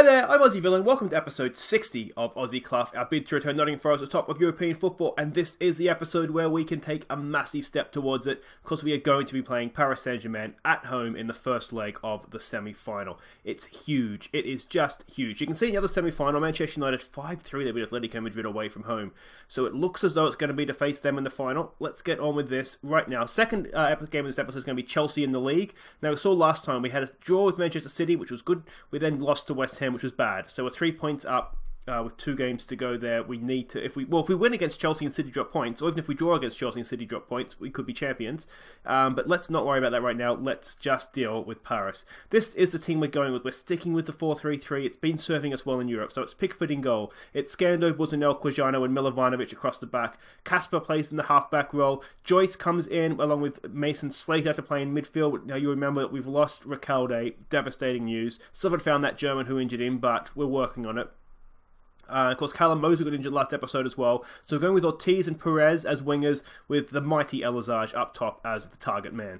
there, I'm Aussie Villain. Welcome to episode 60 of Aussie Cluff, our bid to return Nottingham Forest to the top of European football, and this is the episode where we can take a massive step towards it, because we are going to be playing Paris Saint-Germain at home in the first leg of the semi-final. It's huge. It is just huge. You can see in the other semi-final, Manchester United 5-3, they beat Atletico Madrid away from home. So it looks as though it's going to be to face them in the final. Let's get on with this right now. Second game of this episode is going to be Chelsea in the league. Now, we saw last time we had a draw with Manchester City, which was good. We then lost to West Ham, which was bad. So we're 3 points up with 2 games to go there. We need to, if we win against Chelsea and City drop points, or even if we draw against Chelsea and City drop points, we could be champions. But let's not worry about that right now. Let's just deal with Paris. This is the team we're going with. We're sticking with the 4-3-3. It's been serving us well in Europe. So it's Pickford in goal. It's Scando, Buzanel, Quijano, and Milovanovic across the back. Kasper plays in the half-back role. Joyce comes in along with Mason Slater to play in midfield. Now you remember that we've lost Recalde. Devastating news. Still haven't found that German who injured him, but we're working on it. Of course, Callum Moser got injured last episode as well. So we're going with Ortiz and Perez as wingers, with the mighty Elizage up top as the target man.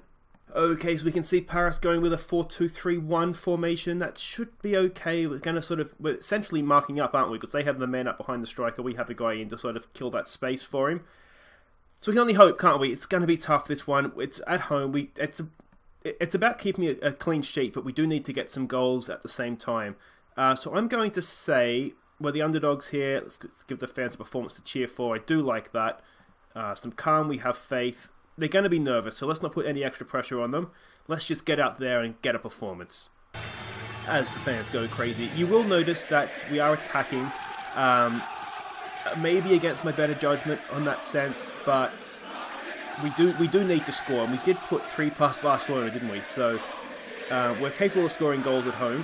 Okay, so we can see Paris going with a 4-2-3-1 formation. That should be okay. We're essentially marking up, aren't we? Because they have the man up behind the striker. We have a guy in to sort of kill that space for him. So we can only hope, can't we? It's going to be tough, this one. It's at home. It's about keeping a clean sheet, but we do need to get some goals at the same time. So I'm going to say we're the underdogs here. Let's give the fans a performance to cheer for. I do like that. Some calm, we have faith. They're going to be nervous, so let's not put any extra pressure on them. Let's just get out there and get a performance. As the fans go crazy. You will notice that we are attacking. Maybe against my better judgment on that sense, but we do need to score. And we did put 3 past Barcelona, didn't we? So we're capable of scoring goals at home.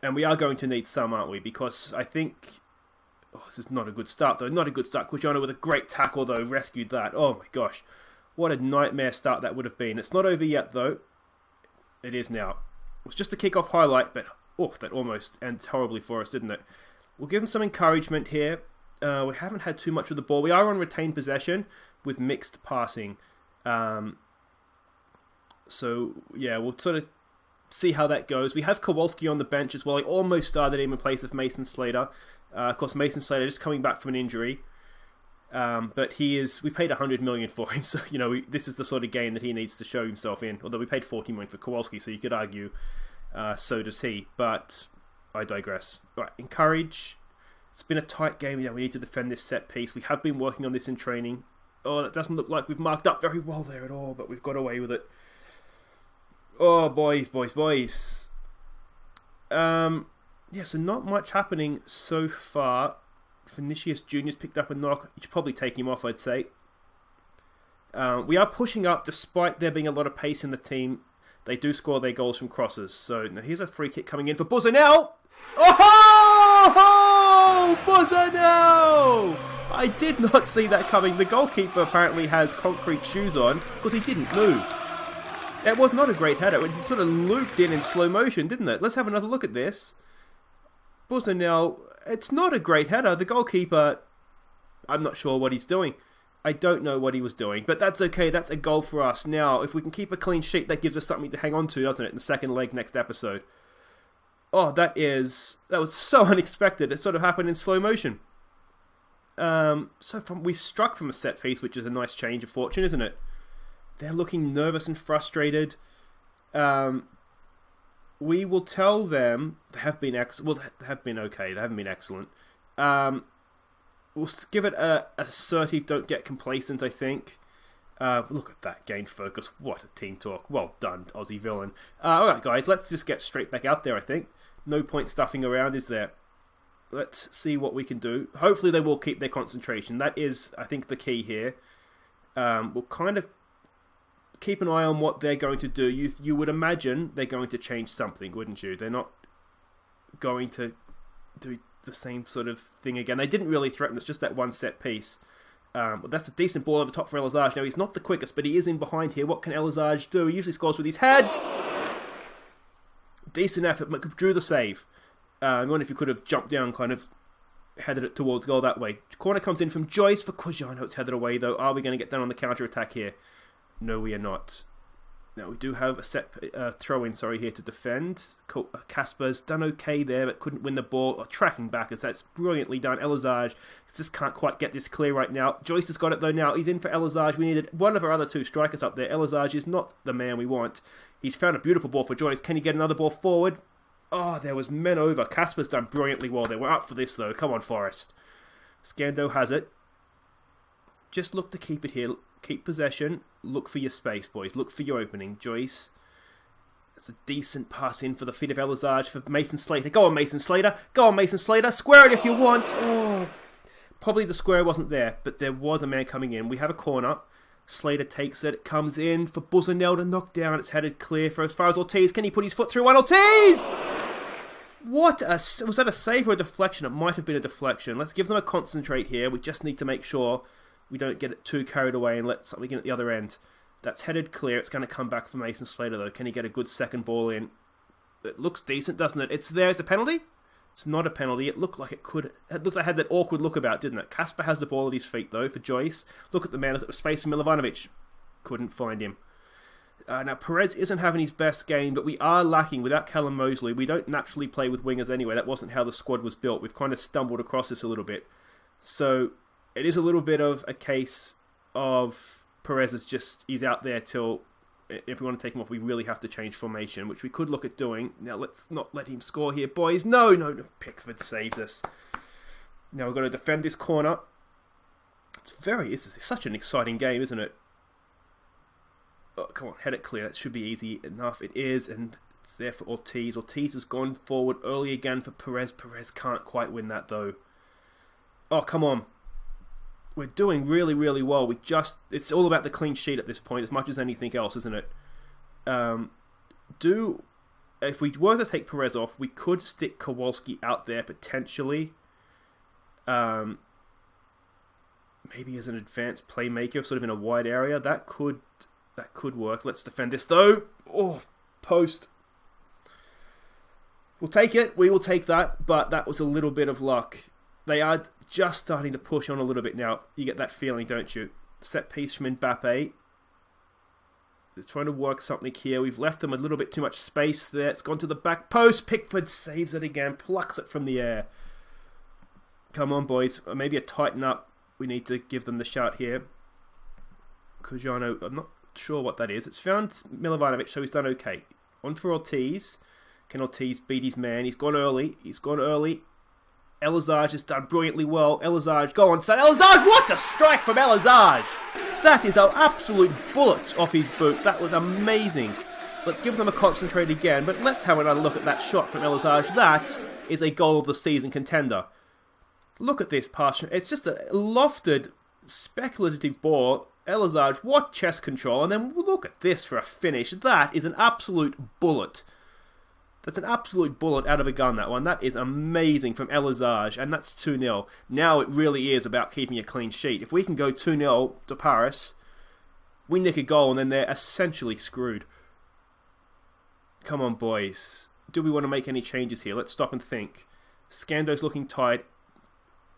And we are going to need some, aren't we? Because I think... Oh, this is not a good start, though. Not a good start. Quijano with a great tackle, though. Rescued that. Oh, my gosh. What a nightmare start that would have been. It's not over yet, though. It is now. It was just a kick-off highlight, but... Oh, that almost ended horribly for us, didn't it? We'll give them some encouragement here. We haven't had too much of the ball. We are on retained possession with mixed passing. So, yeah, we'll sort of see how that goes. We have Kowalski on the bench as well. I almost started him in place of Mason Slater. Of course, Mason Slater just coming back from an injury. But we paid 100 million for him, so this is the sort of game that he needs to show himself in. Although we paid 40 million for Kowalski, so you could argue so does he. But I digress. Right, encourage. It's been a tight game. Yeah, we need to defend this set piece. We have been working on this in training. Oh, that doesn't look like we've marked up very well there at all, but we've got away with it. Oh, boys. Yeah, so not much happening so far. Vinicius Jr.'s picked up a knock. You should probably take him off, I'd say. We are pushing up despite there being a lot of pace in the team. They do score their goals from crosses. So now here's a free kick coming in for Buzanel. Oh, Buzanel! I did not see that coming. The goalkeeper apparently has concrete shoes on because he didn't move. It was not a great header. It sort of looped in slow motion, didn't it? Let's have another look at this. Buzanel, it's not a great header. The goalkeeper, I'm not sure what he's doing. I don't know what he was doing, but that's okay. That's a goal for us. Now, if we can keep a clean sheet, that gives us something to hang on to, doesn't it, in the second leg next episode. Oh, that was so unexpected. It sort of happened in slow motion. We struck from a set piece, which is a nice change of fortune, isn't it? They're looking nervous and frustrated. We will tell them they have been they have been okay. They haven't been excellent. We'll give it a assertive, don't get complacent, I think. Look at that, gain focus. What a team talk. Well done, Aussie Villain. Alright, guys, let's just get straight back out there, I think. No point stuffing around, is there? Let's see what we can do. Hopefully they will keep their concentration. That is, I think, the key here. We'll kind of keep an eye on what they're going to do. You would imagine they're going to change something, wouldn't you? They're not going to do the same sort of thing again. They didn't really threaten. It's just that one set piece. That's a decent ball over top for Elizage. Now, he's not the quickest, but he is in behind here. What can Elizage do? He usually scores with his head. Decent effort, but drew the save. I wonder if he could have jumped down, kind of headed it towards goal that way. Corner comes in from Joyce for Quijano. It's headed away, though. Are we going to get down on the counter-attack here? No, we are not. Now we do have a set throw-in, here to defend. Casper's done okay there, but couldn't win the ball. Or tracking back, as that's brilliantly done. Elazage just can't quite get this clear right now. Joyce has got it though now. He's in for Elazage. We needed one of our other two strikers up there. Elazage is not the man we want. He's found a beautiful ball for Joyce. Can he get another ball forward? Oh, there was men over. Casper's done brilliantly well there. We're up for this though. Come on, Forest. Scando has it. Just look to keep it here. Keep possession. Look for your space, boys. Look for your opening. Joyce. It's a decent pass in for the feet of Elazage for Mason Slater. Go on, Mason Slater. Go on, Mason Slater. Square it if you want. Oh, probably the square wasn't there, but there was a man coming in. We have a corner. Slater takes it. It comes in for Buzzanell to knock down. It's headed clear for as far as Ortiz. Can he put his foot through one? Ortiz! What a... Was that a save or a deflection? It might have been a deflection. Let's give them a concentrate here. We just need to make sure we don't get it too carried away and let something in at the other end. That's headed clear. It's going to come back for Mason Slater, though. Can he get a good second ball in? It looks decent, doesn't it? It's there. It's a penalty? It's not a penalty. It looked like it could. It looked like it had that awkward look about, didn't it? Casper has the ball at his feet, though, for Joyce. Look at the man. Look at the space of Milovanovic. Couldn't find him. Now, Perez isn't having his best game, but we are lacking. Without Callum Mosley, we don't naturally play with wingers anyway. That wasn't how the squad was built. We've kind of stumbled across this a little bit. So it is a little bit of a case of Perez is just, he's out there till, if we want to take him off, we really have to change formation, which we could look at doing. Now, let's not let him score here, boys. No. Pickford saves us. Now, we've got to defend this corner. It's such an exciting game, isn't it? Oh, come on, head it clear. That should be easy enough. It is, and it's there for Ortiz. Ortiz has gone forward early again for Perez. Perez can't quite win that, though. Oh, come on. We're doing really, really well. It's all about the clean sheet at this point, as much as anything else, isn't it? If we were to take Perez off, we could stick Kowalski out there potentially. Maybe as an advanced playmaker, sort of in a wide area. That could work. Let's defend this though. Oh, post. We'll take it. We will take that. But that was a little bit of luck. They are just starting to push on a little bit now. You get that feeling, don't you? Set piece from Mbappe. They're trying to work something here. We've left them a little bit too much space there. It's gone to the back post. Pickford saves it again. Plucks it from the air. Come on, boys. Maybe a tighten up. We need to give them the shout here. Cojano, I'm not sure what that is. It's found Milovanovic, so he's done okay. On for Ortiz. Can Ortiz beat his man? He's gone early. Elazage has done brilliantly well. Elazage, go on, son. Elazage, what a strike from Elazage! That is an absolute bullet off his boot. That was amazing. Let's give them a concentrate again, but let's have another look at that shot from Elazage. That is a goal of the season contender. Look at this pass. It's just a lofted, speculative ball. Elazage, what chest control. And then look at this for a finish. That is an absolute bullet. That's an absolute bullet out of a gun, that one. That is amazing from Elazage, and that's 2-0. Now it really is about keeping a clean sheet. If we can go 2-0 to Paris, we nick a goal, and then they're essentially screwed. Come on, boys. Do we want to make any changes here? Let's stop and think. Scando's looking tired.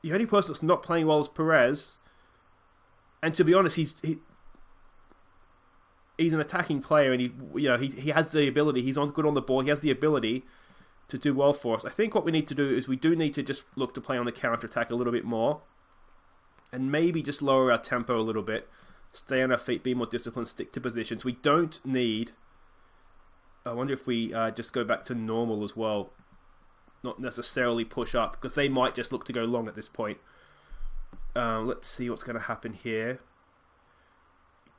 The only person that's not playing well is Perez. And to be honest, he's an attacking player, and he has the ability. He's good on the ball. He has the ability to do well for us. I think what we need to do is we do need to just look to play on the counter-attack a little bit more, and maybe just lower our tempo a little bit. Stay on our feet, be more disciplined, stick to positions. We don't need... I wonder if we just go back to normal as well. Not necessarily push up, because they might just look to go long at this point. Let's see what's going to happen here.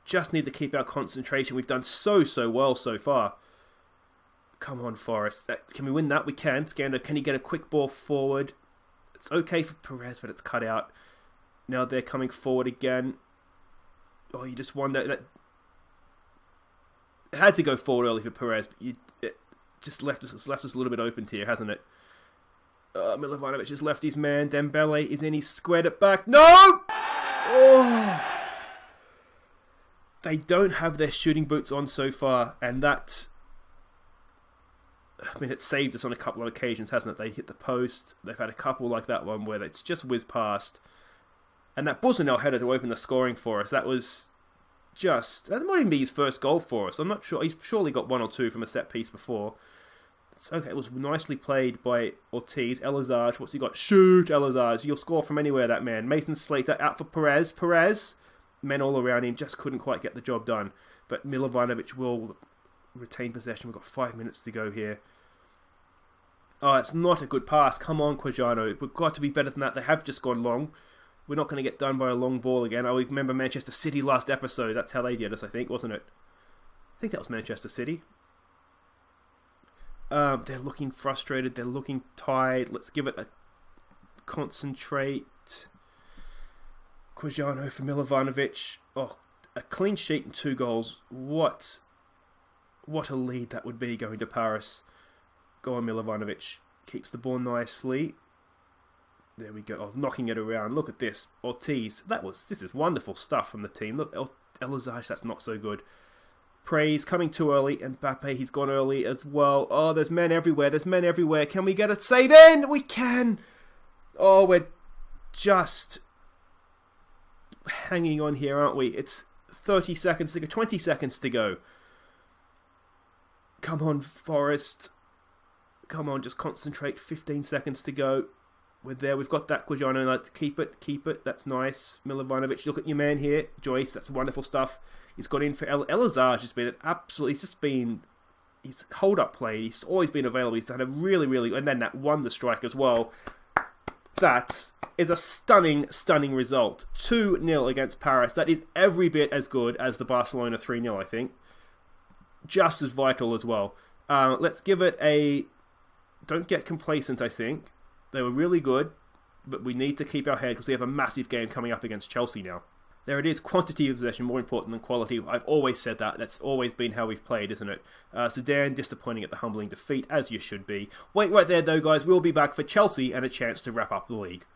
Just need to keep our concentration. We've done so well so far. Come on, Forest. Can we win that? We can. Scando, can he get a quick ball forward? It's okay for Perez, but it's cut out. Now they're coming forward again. Oh, you just wonder that it had to go forward early for Perez, but it just left us a little bit open here, hasn't it? Milovanovic has left his man. Dembele is in. He's squared it back. No! Oh! They don't have their shooting boots on so far, and that... I mean, it's saved us on a couple of occasions, hasn't it? They hit the post. They've had a couple like that one where it's just whizzed past. And that Buzzanell header to open the scoring for us, that was that might even be his first goal for us. I'm not sure. He's surely got 1 or 2 from a set piece before. It's okay. It was nicely played by Ortiz. Elazar, what's he got? Shoot, Elazar. You'll score from anywhere, that man. Mason Slater out for Perez. Perez, men all around him, just couldn't quite get the job done. But Milovanovic will retain possession. We've got 5 minutes to go here. Oh, it's not a good pass. Come on, Quijano. We've got to be better than that. They have just gone long. We're not going to get done by a long ball again. I remember Manchester City last episode. That's how they did us, I think, wasn't it? I think that was Manchester City. They're looking frustrated. They're looking tired. Let's give it a concentrate. Quijano for Milovanovic. Oh, a clean sheet and 2 goals. What a lead that would be going to Paris. Go on, Milovanovic. Keeps the ball nicely. There we go. Oh, knocking it around. Look at this. Ortiz. This is wonderful stuff from the team. Look, Elazar, that's not so good. Praise coming too early. And Mbappe, he's gone early as well. Oh, there's men everywhere. Can we get a save in? We can. Oh, we're just hanging on here, aren't we? It's 30 seconds to go. 20 seconds to go. Come on, Forest. Come on, just concentrate. 15 seconds to go. We're there. We've got that Quijano. Like, keep it. That's nice. Milovanovic, look at your man here. Joyce, that's wonderful stuff. He's got in for Elazar. He's hold up play. He's always been available. He's had a really, and then that won the strike as well. That is a stunning result. 2-0 against Paris. That is every bit as good as the Barcelona 3-0, I think. Just as vital as well. Let's give it a... Don't get complacent, I think. They were really good, but we need to keep our head because we have a massive game coming up against Chelsea now. There it is, quantity of possession more important than quality. I've always said that. That's always been how we've played, isn't it? Zidane disappointing at the humbling defeat, as you should be. Wait right there though, guys. We'll be back for Chelsea and a chance to wrap up the league.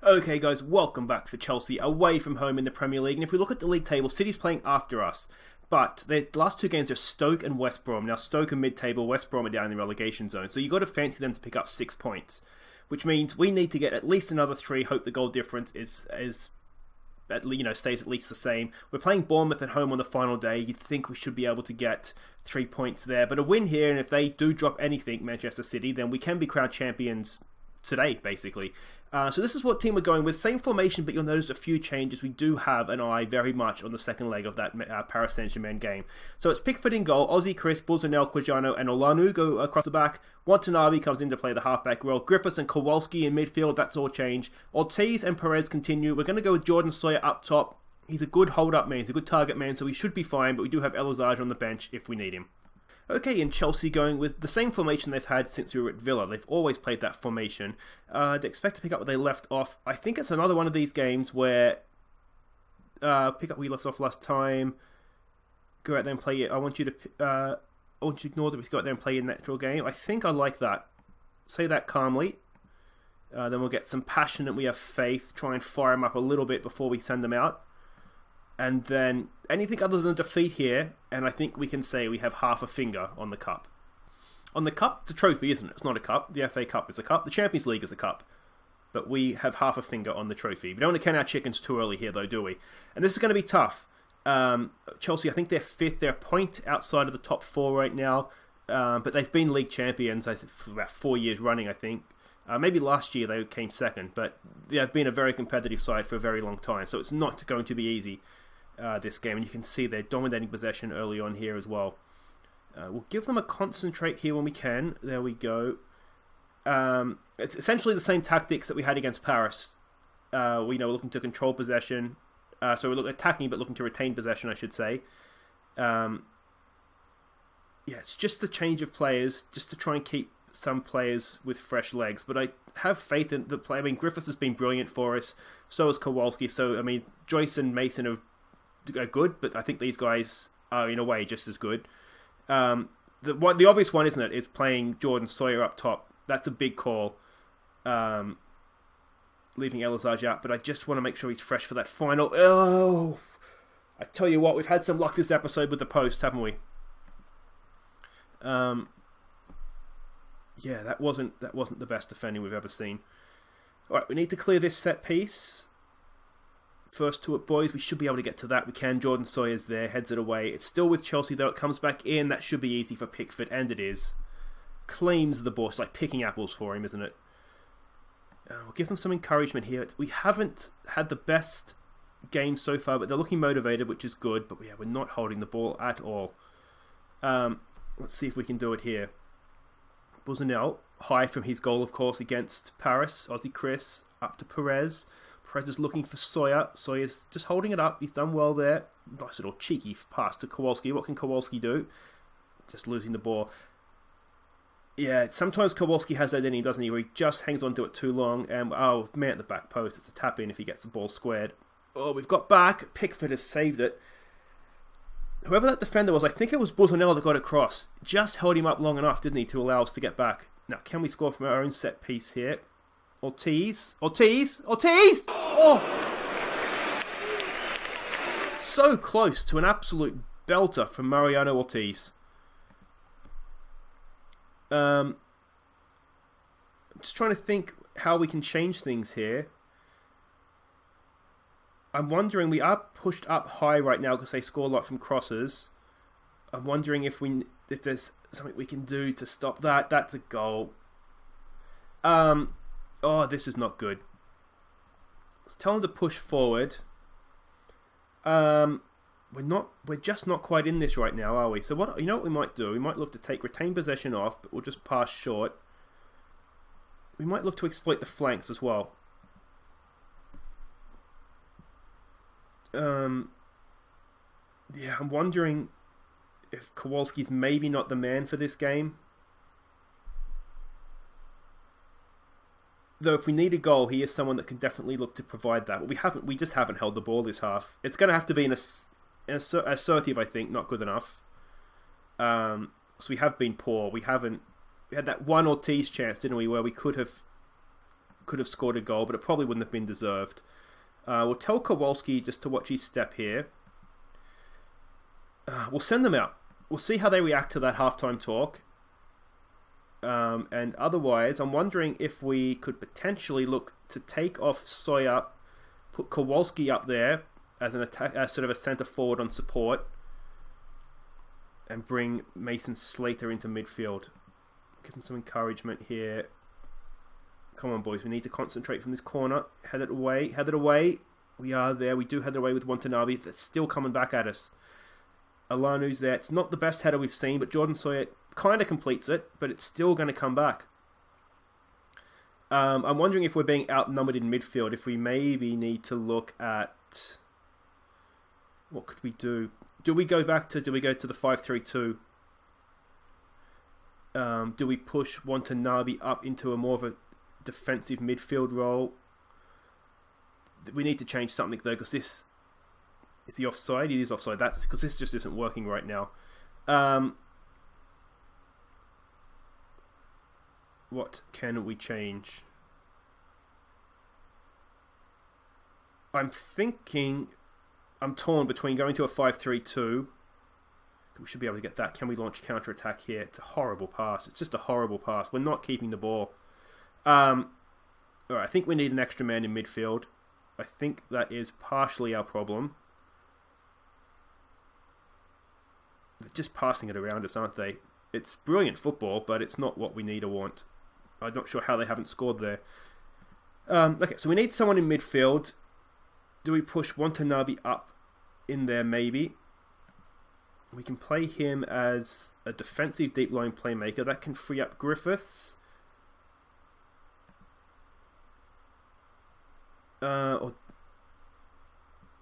Okay, guys, welcome back for Chelsea, away from home in the Premier League. And if we look at the league table, City's playing after us. But the last 2 games are Stoke and West Brom. Now, Stoke are mid-table, West Brom are down in the relegation zone. So you've got to fancy them to pick up 6 points. Which means we need to get at least another 3. Hope the goal difference stays at least the same. We're playing Bournemouth at home on the final day. You'd think we should be able to get 3 points there. But a win here, and if they do drop anything, Manchester City, then we can be crowned champions today, basically. So this is what team we're going with. Same formation, but you'll notice a few changes. We do have an eye very much on the second leg of that Paris Saint-Germain game. So it's Pickford in goal, Aussie, Chris, Bulzanel, Quijano, and Olanu go across the back. Watanabe comes in to play the halfback role. Griffiths and Kowalski in midfield, that's all changed. Ortiz and Perez continue. We're going to go with Jordan Sawyer up top. He's a good hold-up man, he's a good target man, so he should be fine, but we do have Elazar on the bench if we need him. Okay, and Chelsea going with the same formation they've had since we were at Villa. They've always played that formation. They expect to pick up where they left off. I think it's another one of these games where pick up where you left off last time. Go out there and play it. I want you to ignore that we go out there and play your natural game. I think I like that. Say that calmly. Then we'll get some passion and we have faith. Try and fire them up a little bit before we send them out. And then anything other than defeat here, and I think we can say we have half a finger on the cup. On the cup, it's a trophy, isn't it? It's not a cup. The FA Cup is a cup. The Champions League is a cup. But we have half a finger on the trophy. We don't want to count our chickens too early here, though, do we? And this is going to be tough. Chelsea, I think they're 5th. They're a point outside of the top 4 right now. But they've been league champions for about 4 years running, I think. Maybe last year they came 2nd. But they've been a very competitive side for a very long time. So it's not going to be easy. This game, and you can see they're dominating possession early on here as well. We'll give them a concentrate here when we can. There we go. It's essentially the same tactics that we had against Paris. We're looking to control possession. So we're attacking, but looking to retain possession, I should say. It's just a change of players, just to try and keep some players with fresh legs. But I have faith in the play. I mean, Griffiths has been brilliant for us. So has Kowalski. So, I mean, Joyce and Mason are good, but I think these guys are in a way just as good. The obvious one, isn't it, is playing Jordan Sawyer up top. That's a big call, leaving Elazar out, but I just want to make sure he's fresh for that final. Oh, I tell you what, we've had some luck this episode with the post, haven't we? That wasn't the best defending we've ever seen. All right, we need to clear this set piece. first to it, boys. We should be able to get to that. We can. Jordan Sawyer's there, heads it away. It's still with Chelsea, though. It comes back in. That should be easy for Pickford, and it is. Claims the ball. It's like picking apples for him, isn't it? We'll give them some encouragement here. We haven't had the best game so far, but they're looking motivated, which is good. But yeah, we're not holding the ball at all. Let's see if we can do it here. Busanel, high from his goal, of course, against Paris. Aussie Chris, up to Perez. Perez is looking for Sawyer. Sawyer's just holding it up. He's done well there. Nice little cheeky pass to Kowalski. What can Kowalski do? Just losing the ball. Yeah, sometimes Kowalski has that in him, doesn't he? Where he just hangs on to it too long. And, oh, man at the back post. It's a tap in if he gets the ball squared. Oh, we've got back. Pickford has saved it. Whoever that defender was, I think it was Busanel that got it across. Just held him up long enough, didn't he, to allow us to get back. Now, can we score from our own set piece here? Ortiz. Oh! So close to an absolute belter from Mariano Ortiz. I'm just trying to think how we can change things here. I'm wondering, we are pushed up high right now because they score a lot from crosses. I'm wondering if there's something we can do to stop that. That's a goal. Oh, this is not good. Let's tell them to push forward. We're just not quite in this right now, are we? So what we might do? We might look to take retain possession off, but we'll just pass short. We might look to exploit the flanks as well. Yeah, I'm wondering if Kowalski's maybe not the man for this game. Though if we need a goal, he is someone that can definitely look to provide that. But we just haven't held the ball this half. It's going to have to be an assertive, I think, not good enough. So we have been poor. We had that one Ortiz chance, didn't we, where we could have scored a goal, but it probably wouldn't have been deserved. We'll tell Kowalski just to watch his step here. We'll send them out. We'll see how they react to that halftime talk. And otherwise, I'm wondering if we could potentially look to take off Sawyer, put Kowalski up there as an attack, as sort of a centre forward on support, and bring Mason Slater into midfield. Give him some encouragement here. Come on, boys. We need to concentrate from this corner. Head it away. We are there. We do head it away with Watanabe. That's still coming back at us. Alanu's there. It's not the best header we've seen, but Jordan Sawyer kind of completes it, but it's still going to come back. I'm wondering if we're being outnumbered in midfield, if we maybe need to look at... What could we do? Do we go to the 5-3-2? Do we push Watanabe up into a more of a defensive midfield role? We need to change something though, because this... Is he offside? He is offside. That's because this just isn't working right now. What can we change? I'm torn between going to a 5-3-2. We should be able to get that. Can we launch counter-attack here? It's a horrible pass. It's just a horrible pass. We're not keeping the ball. Alright, I think we need an extra man in midfield. I think that is partially our problem. They're just passing it around us, aren't they? It's brilliant football, but it's not what we need or want. I'm not sure how they haven't scored there. Okay, so we need someone in midfield. Do we push Watanabe up in there, maybe? We can play him as a defensive deep line playmaker. That can free up Griffiths. Or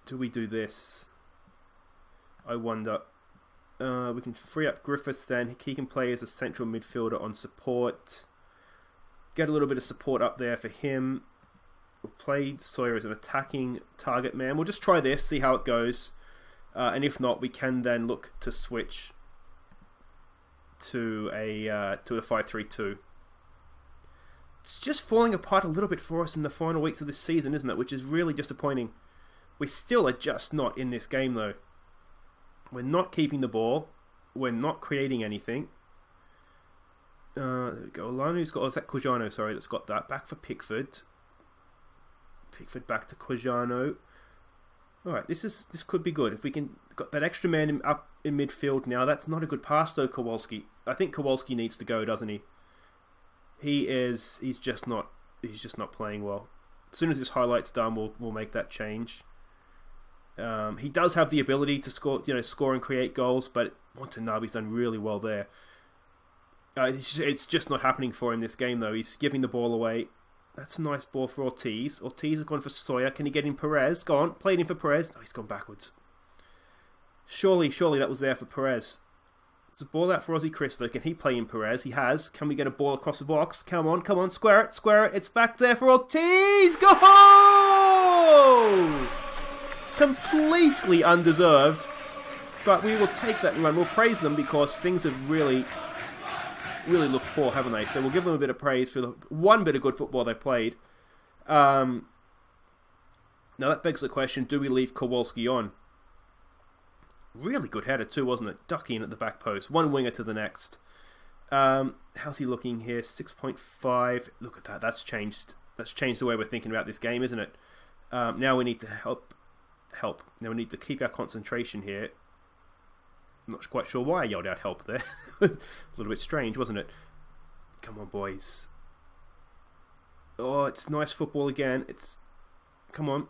do we do this? I wonder. We can free up Griffiths then. He can play as a central midfielder on support. Get a little bit of support up there for him. We'll play Sawyer as an attacking target man. We'll just try this, see how it goes. And if not, we can then look to switch to a 5-3-2. It's just falling apart a little bit for us in the final weeks of this season, isn't it? Which is really disappointing. We still are just not in this game, though. We're not keeping the ball. We're not creating anything. There we go. Alanu's got... Oh, is that Quijano? Sorry, that's got that. Back for Pickford. Pickford back to Quijano. Alright, this could be good. If we can got that extra man up in midfield now, that's not a good pass though, Kowalski. I think Kowalski needs to go, doesn't he? He's just not playing well. As soon as this highlight's done, we'll make that change. He does have the ability to score and create goals, but Watanabe's done really well there. It's just not happening for him this game though. He's giving the ball away. That's a nice ball for Ortiz. Ortiz has gone for Sawyer. Can he get in Perez? Go on, played in for Perez. Oh, he's gone backwards. Surely that was there for Perez. There's a ball out for Aussie Chris though. Can he play in Perez? He has. Can we get a ball across the box? Come on, square it. It's back there for Ortiz. Go! Completely undeserved. But we will take that run. We'll praise them because things have really looked poor, haven't they? So we'll give them a bit of praise for the one bit of good football they played. Now that begs the question, do we leave Kowalski on? Really good header too, wasn't it? Ducking at the back post. One winger to the next. How's he looking here? 6.5. Look at that. That's changed. That's changed the way we're thinking about this game, isn't it? Now we need to help. Now we need to keep our concentration here. I'm not quite sure why I yelled out help there. A little bit strange, wasn't it? Come on, boys. Oh, it's nice football again. Come on.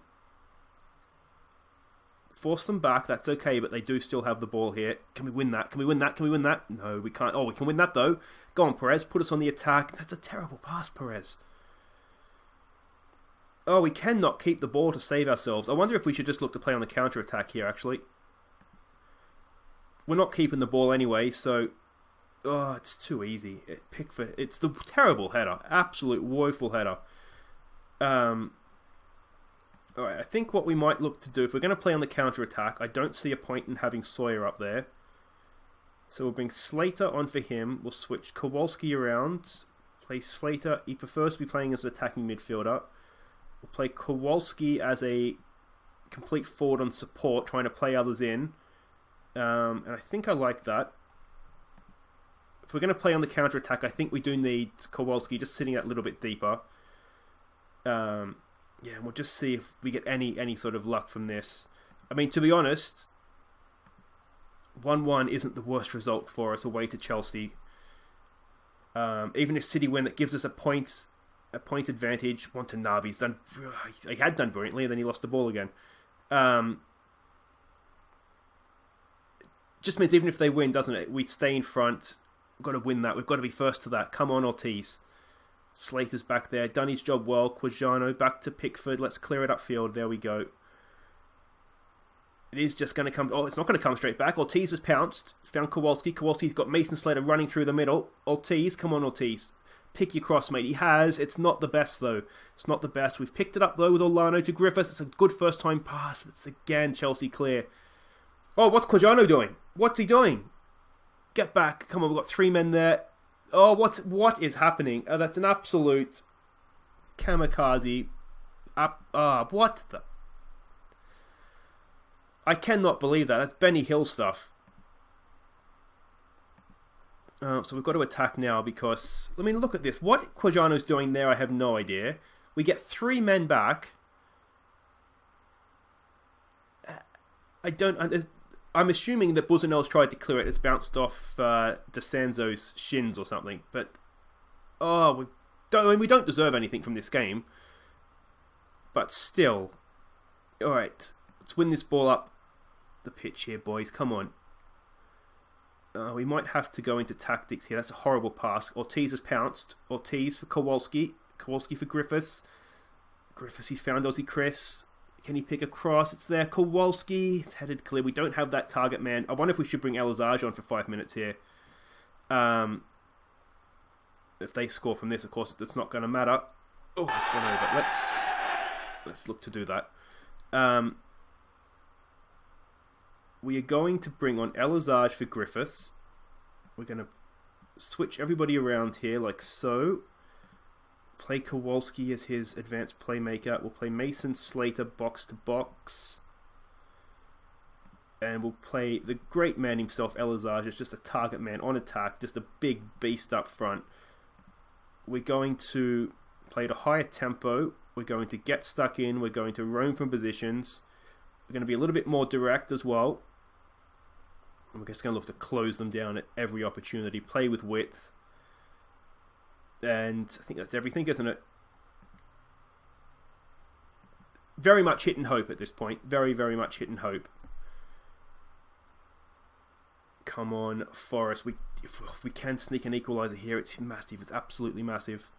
Force them back, that's okay, but they do still have the ball here. Can we win that? Can we win that? No, we can't. Oh, we can win that though. Go on, Perez. Put us on the attack. That's a terrible pass, Perez. Oh, we cannot keep the ball to save ourselves. I wonder if we should just look to play on the counter-attack here, actually. We're not keeping the ball anyway, so... Oh, it's too easy. Pickford, it's the terrible header. Absolute woeful header. Alright, I think what we might look to do, if we're going to play on the counter-attack, I don't see a point in having Sawyer up there. So we'll bring Slater on for him. We'll switch Kowalski around. Play Slater. He prefers to be playing as an attacking midfielder. We'll play Kowalski as a complete forward on support, trying to play others in. And I think I like that. If we're going to play on the counter-attack, I think we do need Kowalski just sitting that little bit deeper. Yeah, and we'll just see if we get any sort of luck from this. I mean, to be honest, 1-1 isn't the worst result for us away to Chelsea. Even if City win, it gives us a point advantage. Watanabe's done. He had done brilliantly, and then he lost the ball again. Just means even if they win, doesn't it? We stay in front. We've got to win that. We've got to be first to that. Come on, Ortiz. Slater's back there. Done his job well. Quijano back to Pickford. Let's clear it upfield. There we go. It is just going to come... Oh, it's not going to come straight back. Ortiz has pounced. Found Kowalski. Kowalski's got Mason Slater running through the middle. Ortiz, come on, Ortiz. Pick your cross, mate. He has. It's not the best, though. It's not the best. We've picked it up, though, with Olano to Griffiths. It's a good first-time pass. It's again Chelsea clear. Oh, what's Quijano doing? What's he doing? Get back. Come on, we've got 3 men there. Oh, what is happening? That's an absolute kamikaze. What the... I cannot believe that. That's Benny Hill stuff. So we've got to attack now because... I mean, look at this. What Quijano's doing there, I have no idea. We get 3 men back. I'm assuming that Busanel's tried to clear it. It's bounced off DeSanzo's shins or something. But, we don't deserve anything from this game. But still. Alright, let's win this ball up the pitch here, boys. Come on. We might have to go into tactics here. That's a horrible pass. Ortiz has pounced. Ortiz for Kowalski. Kowalski for Griffiths. Griffiths, he's found Aussie Chris. Can he pick a cross? It's there. Kowalski. It's headed clear. We don't have that target man. I wonder if we should bring Elizage on for 5 minutes here. If they score from this, of course, it's not going to matter. Oh, it's gone over. Let's look to do that. We are going to bring on Elizage for Griffiths. We're going to switch everybody around here like so. Play Kowalski as his advanced playmaker. We'll play Mason Slater box to box. And we'll play the great man himself, Elizage, as just a target man on attack. Just a big beast up front. We're going to play at a higher tempo. We're going to get stuck in. We're going to roam from positions. We're going to be a little bit more direct as well. And we're just going to look to close them down at every opportunity. Play with width. And I think that's everything, isn't it? Very much hit and hope at this point. Very, very much hit and hope. Come on, Forest. If we can sneak an equaliser here, it's massive. It's absolutely massive.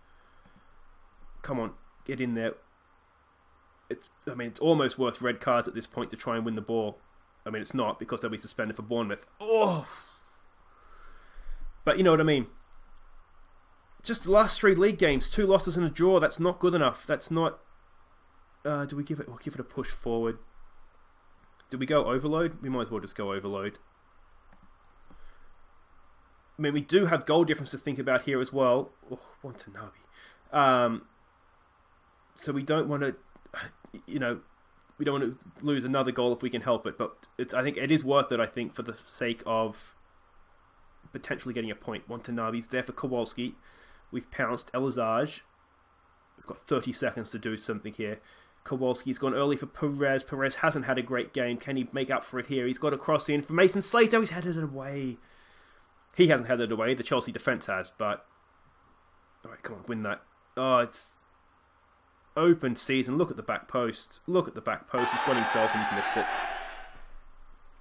Come on, get in there. It's almost worth red cards at this point to try and win the ball. I mean, it's not, because they'll be suspended for Bournemouth. Oh! But you know what I mean. Just the last 3 league games, 2 losses and a draw. That's not good enough. That's not... do we give it... We'll give it a push forward. Do we go overload? We might as well just go overload. I mean, we do have goal difference to think about here as well. Oh, Watanabe. So we don't want to... we don't want to lose another goal if we can help it. But I think it is worth it, I think, for the sake of potentially getting a point. Watanabe's there for Kowalski. We've pounced Elizage. We've got 30 seconds to do something here. Kowalski's gone early for Perez. Perez hasn't had a great game. Can he make up for it here? He's got a cross in for Mason Slater. He's headed it away. He hasn't headed it away. The Chelsea defence has, but... Alright, come on, win that. Oh, it's... Open season. Look at the back post. Look at the back post. He's got himself and he's missed it.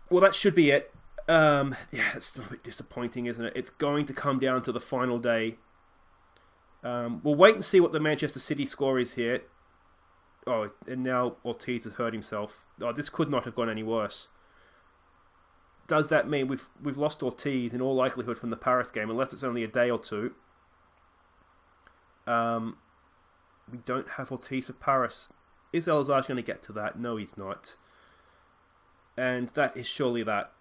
Well, that should be it. Yeah, it's still a bit disappointing, isn't it? It's going to come down to the final day. We'll wait and see what the Manchester City score is here. Oh, and now Ortiz has hurt himself. Oh, this could not have gone any worse. Does that mean we've lost Ortiz in all likelihood from the Paris game, unless it's only a day or two? We don't have Ortiz for Paris. Is Elzage going to get to that? No, he's not. And that is surely that.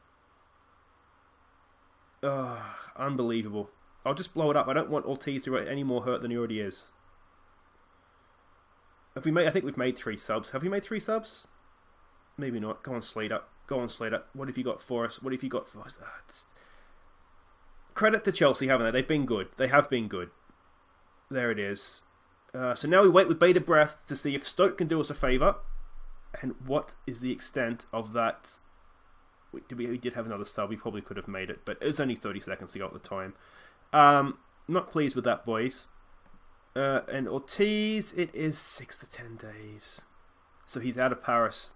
Unbelievable. I'll just blow it up. I don't want Ortiz to get any more hurt than he already is. Have we made? I think we've made 3 subs. Have we made 3 subs? Maybe not. Go on, Slater. Go on, Slater. What have you got for us? What have you got for us? Credit to Chelsea, haven't they? They've been good. They have been good. There it is. So now we wait with bated breath to see if Stoke can do us a favour. And what is the extent of that? We did have another sub. We probably could have made it. But it was only 30 seconds to go at the time. Not pleased with that, boys. And Ortiz, it is 6 to 10 days. So he's out of Paris.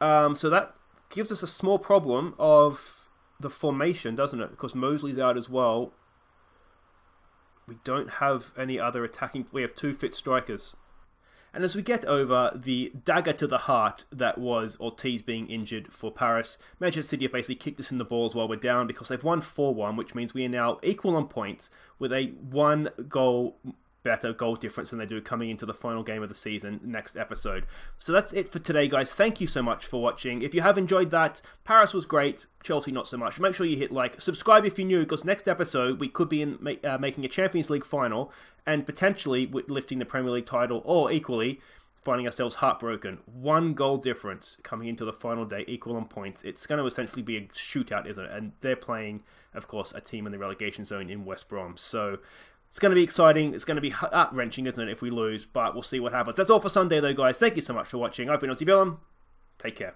So that gives us a small problem of the formation, doesn't it? Because Mosley's out as well. We don't have any other attacking... We have 2 fit strikers. And as we get over the dagger to the heart that was Ortiz being injured for Paris, Manchester City have basically kicked us in the balls while we're down because they've won 4-1, which means we are now equal on points with a 1 goal better goal difference than they do coming into the final game of the season next episode. So that's it for today, guys. Thank you so much for watching. If you have enjoyed that, Paris was great, Chelsea not so much. Make sure you hit like, subscribe if you're new, because next episode we could be making a Champions League final and potentially lifting the Premier League title, or equally finding ourselves heartbroken. 1 goal difference coming into the final day, equal on points. It's going to essentially be a shootout, isn't it? And they're playing, of course, a team in the relegation zone in West Brom. So it's going to be exciting. It's going to be heart-wrenching, isn't it, if we lose? But we'll see what happens. That's all for Sunday, though, guys. Thank you so much for watching. I've been Aussie Villain. Take care.